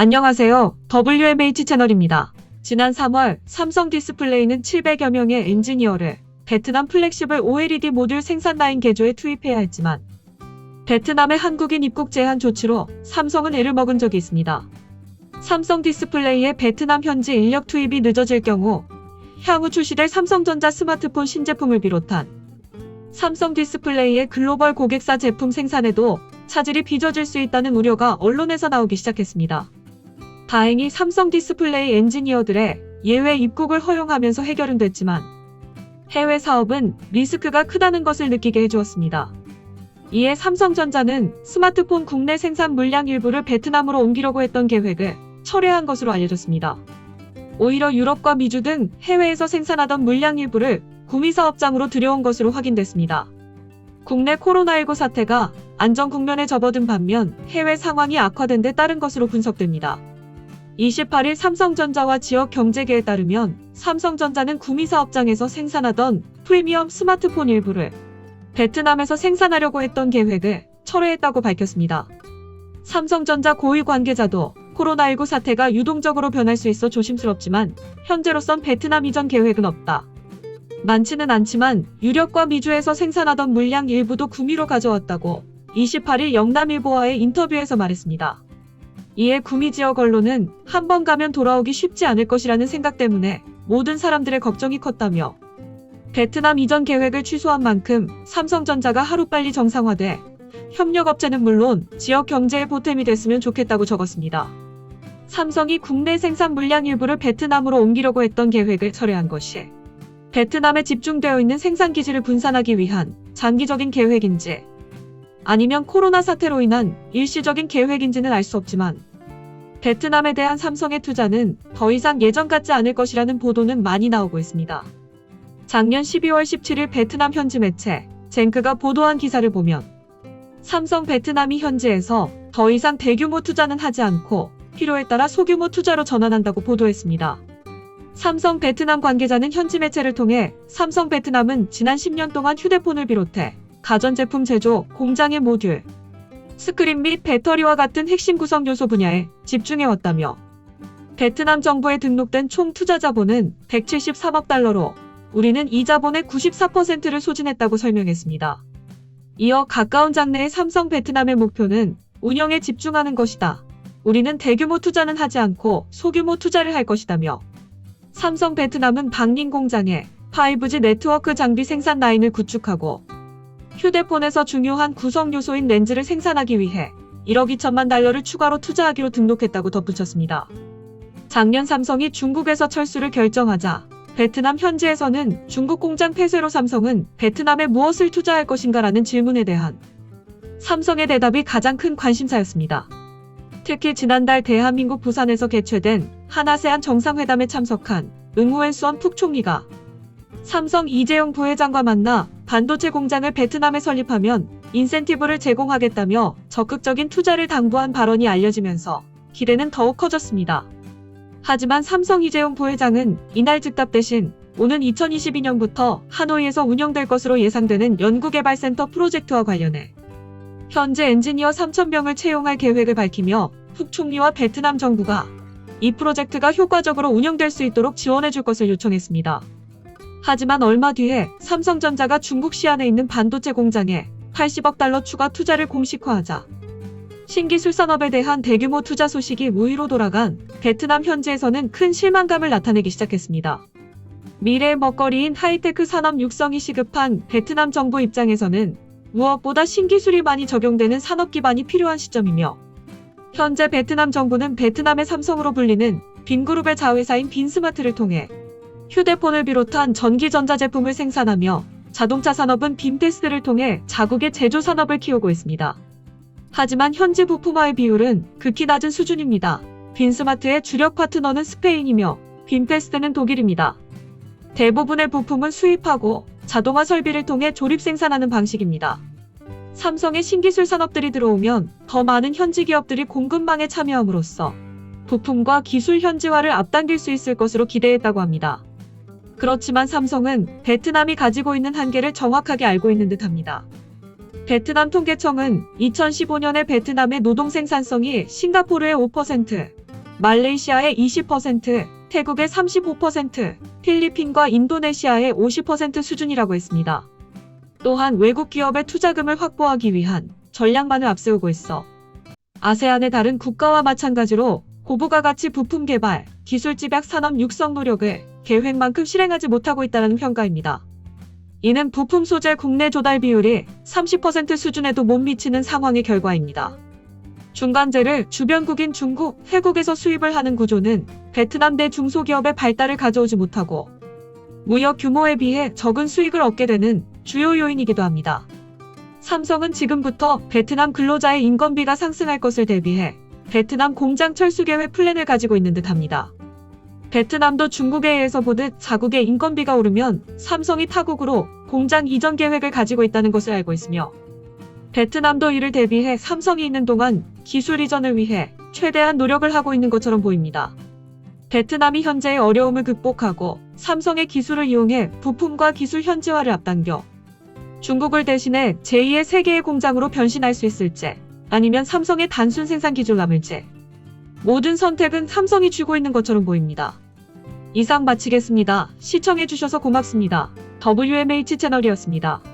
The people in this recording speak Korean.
안녕하세요. WMH 채널입니다. 지난 3월 삼성 디스플레이는 700여 명의 엔지니어를 베트남 플렉시블 OLED 모듈 생산 라인 개조에 투입해야 했지만 베트남의 한국인 입국 제한 조치로 삼성은 애를 먹은 적이 있습니다. 삼성 디스플레이의 베트남 현지 인력 투입이 늦어질 경우 향후 출시될 삼성전자 스마트폰 신제품을 비롯한 삼성 디스플레이의 글로벌 고객사 제품 생산에도 차질이 빚어질 수 있다는 우려가 언론에서 나오기 시작했습니다. 다행히 삼성 디스플레이 엔지니어들의 예외 입국을 허용하면서 해결은 됐지만 해외 사업은 리스크가 크다는 것을 느끼게 해주었습니다. 이에 삼성전자는 스마트폰 국내 생산 물량 일부를 베트남으로 옮기려고 했던 계획을 철회한 것으로 알려졌습니다. 오히려 유럽과 미주 등 해외에서 생산하던 물량 일부를 구미사업장으로 들여온 것으로 확인됐습니다. 국내 코로나19 사태가 안정 국면에 접어든 반면 해외 상황이 악화된 데 따른 것으로 분석됩니다. 28일 삼성전자와 지역 경제계에 따르면 삼성전자는 구미사업장에서 생산하던 프리미엄 스마트폰 일부를 베트남에서 생산하려고 했던 계획을 철회했다고 밝혔습니다. 삼성전자 고위 관계자도 코로나19 사태가 유동적으로 변할 수 있어 조심스럽지만 현재로선 베트남 이전 계획은 없다. 많지는 않지만 유럽과 미주에서 생산하던 물량 일부도 구미로 가져왔다고 28일 영남일보와의 인터뷰에서 말했습니다. 이에 구미 지역 언론은 한 번 가면 돌아오기 쉽지 않을 것이라는 생각 때문에 모든 사람들의 걱정이 컸다며 베트남 이전 계획을 취소한 만큼 삼성전자가 하루빨리 정상화돼 협력업체는 물론 지역 경제에 보탬이 됐으면 좋겠다고 적었습니다. 삼성이 국내 생산 물량 일부를 베트남으로 옮기려고 했던 계획을 철회한 것이 베트남에 집중되어 있는 생산 기지를 분산하기 위한 장기적인 계획인지 아니면 코로나 사태로 인한 일시적인 계획인지는 알 수 없지만 베트남에 대한 삼성의 투자는 더 이상 예전 같지 않을 것이라는 보도는 많이 나오고 있습니다. 작년 12월 17일 베트남 현지 매체 젠크가 보도한 기사를 보면 삼성 베트남이 현지에서 더 이상 대규모 투자는 하지 않고 필요에 따라 소규모 투자로 전환한다고 보도했습니다. 삼성 베트남 관계자는 현지 매체를 통해 삼성 베트남은 지난 10년 동안 휴대폰을 비롯해 가전제품 제조, 공장의 모듈, 스크린 및 배터리와 같은 핵심 구성 요소 분야에 집중해왔다며 베트남 정부에 등록된 총 투자 자본은 173억 달러로 우리는 이 자본의 94%를 소진했다고 설명했습니다. 이어 가까운 장래의 삼성 베트남의 목표는 운영에 집중하는 것이다. 우리는 대규모 투자는 하지 않고 소규모 투자를 할 것이다며 삼성 베트남은 방宁공장에 5G 네트워크 장비 생산 라인을 구축하고 휴대폰에서 중요한 구성 요소인 렌즈를 생산하기 위해 1억 2천만 달러를 추가로 투자하기로 등록했다고 덧붙였습니다. 작년 삼성이 중국에서 철수를 결정하자 베트남 현지에서는 중국 공장 폐쇄로 삼성은 베트남에 무엇을 투자할 것인가라는 질문에 대한 삼성의 대답이 가장 큰 관심사였습니다. 특히 지난달 대한민국 부산에서 개최된 한아세안 정상회담에 참석한 응우엔 수원副총리가 삼성 이재용 부회장과 만나 반도체 공장을 베트남에 설립하면 인센티브를 제공하겠다며 적극적인 투자를 당부한 발언이 알려지면서 기대는 더욱 커졌습니다. 하지만 삼성 이재용 부회장은 이날 즉답 대신 오는 2022년부터 하노이에서 운영될 것으로 예상되는 연구개발센터 프로젝트와 관련해 현재 엔지니어 3,000명을 채용할 계획을 밝히며副총리와 베트남 정부가 이 프로젝트가 효과적으로 운영될 수 있도록 지원해줄 것을 요청했습니다. 하지만 얼마 뒤에 삼성전자가 중국 시안에 있는 반도체 공장에 80억 달러 추가 투자를 공식화하자 신기술 산업에 대한 대규모 투자 소식이 무위로 돌아간 베트남 현지에서는 큰 실망감을 나타내기 시작했습니다. 미래의 먹거리인 하이테크 산업 육성이 시급한 베트남 정부 입장에서는 무엇보다 신기술이 많이 적용되는 산업 기반이 필요한 시점이며 현재 베트남 정부는 베트남의 삼성으로 불리는 빈그룹의 자회사인 빈스마트를 통해 휴대폰을 비롯한 전기전자제품을 생산하며 자동차 산업은 빈테스트를 통해 자국의 제조 산업을 키우고 있습니다. 하지만 현지 부품화의 비율은 극히 낮은 수준입니다. 빈스마트의 주력 파트너는 스페인이며 빈테스트는 독일입니다. 대부분의 부품은 수입하고 자동화 설비를 통해 조립 생산하는 방식입니다. 삼성의 신기술 산업들이 들어오면 더 많은 현지 기업들이 공급망에 참여함으로써 부품과 기술 현지화를 앞당길 수 있을 것으로 기대했다고 합니다. 그렇지만 삼성은 베트남이 가지고 있는 한계를 정확하게 알고 있는 듯합니다. 베트남 통계청은 2015년에 베트남의 노동 생산성이 싱가포르의 5%, 말레이시아의 20%, 태국의 35%, 필리핀과 인도네시아의 50% 수준이라고 했습니다. 또한 외국 기업의 투자금을 확보하기 위한 전략만을 앞세우고 있어 아세안의 다른 국가와 마찬가지로 고부가 가치 부품 개발, 기술 집약 산업 육성 노력을 계획만큼 실행하지 못하고 있다는 평가입니다. 이는 부품 소재 국내 조달 비율이 30% 수준에도 못 미치는 상황의 결과입니다. 중간재를 주변국인 중국, 회국에서 수입을 하는 구조는 베트남 내 중소기업의 발달을 가져오지 못하고 무역 규모에 비해 적은 수익을 얻게 되는 주요 요인이기도 합니다. 삼성은 지금부터 베트남 근로자의 인건비가 상승할 것을 대비해 베트남 공장 철수 계획 플랜을 가지고 있는 듯합니다. 베트남도 중국에 의해서 보듯 자국의 인건비가 오르면 삼성이 타국으로 공장 이전 계획을 가지고 있다는 것을 알고 있으며 베트남도 이를 대비해 삼성이 있는 동안 기술 이전을 위해 최대한 노력을 하고 있는 것처럼 보입니다. 베트남이 현재의 어려움을 극복하고 삼성의 기술을 이용해 부품과 기술 현지화를 앞당겨 중국을 대신해 제2의 세계의 공장으로 변신할 수 있을지 아니면 삼성의 단순 생산 기술 남을지 모든 선택은 삼성이 쥐고 있는 것처럼 보입니다. 이상 마치겠습니다. 시청해주셔서 고맙습니다. WMH 채널이었습니다.